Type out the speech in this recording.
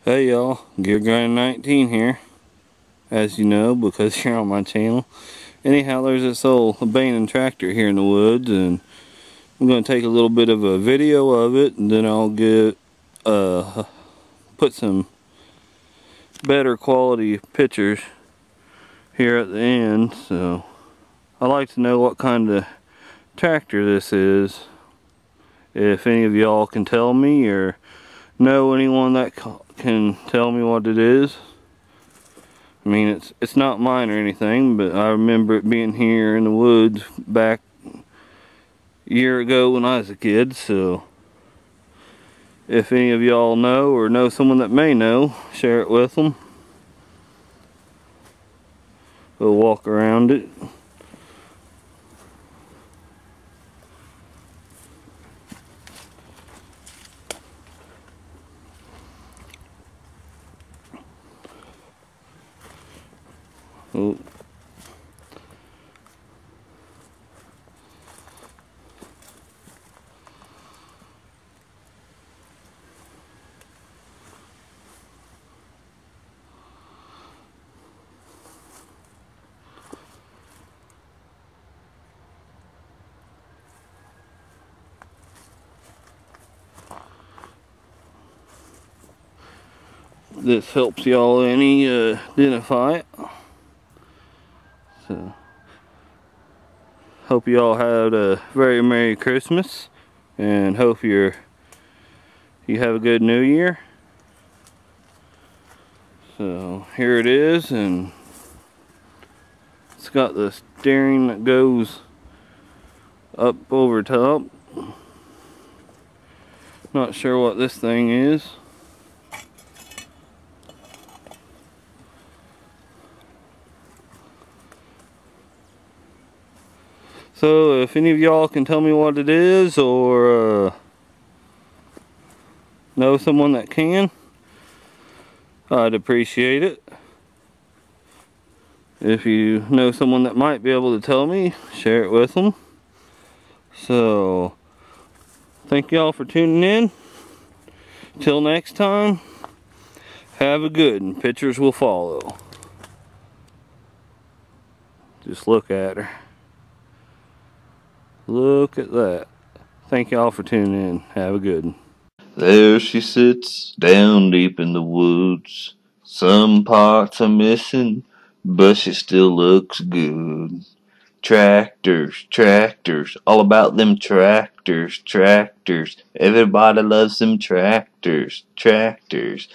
Hey y'all, Gear Grind 19 here, as you know because you're on my channel. Anyhow, there's this old abandoned tractor here in the woods, and I'm going to take a little bit of a video of it, and then I'll put some better quality pictures here at the end. So I'd like to know what kind of tractor this is. If any of y'all can tell me, or know anyone that can tell me what it is. I mean, it's not mine or anything, but I remember it being here in the woods back a year ago when I was a kid. So if any of y'all know or know someone that may know, share it with them. We'll walk around it. Oh. This helps y'all identify it. So hope y'all had a very Merry Christmas, and hope you have a good New Year. So here it is, and it's got the steering that goes up over top. Not sure what this thing is. So if any of y'all can tell me what it is, or know someone that can, I'd appreciate it. If you know someone that might be able to tell me, share it with them. So thank y'all for tuning in. Till next time, have a good, and pictures will follow. Just look at her. Look at that. Thank y'all for tuning in. Have a good one. There she sits, down deep in the woods. Some parts are missing, but she still looks good. Tractors, tractors, all about them tractors, tractors. Everybody loves them tractors, tractors.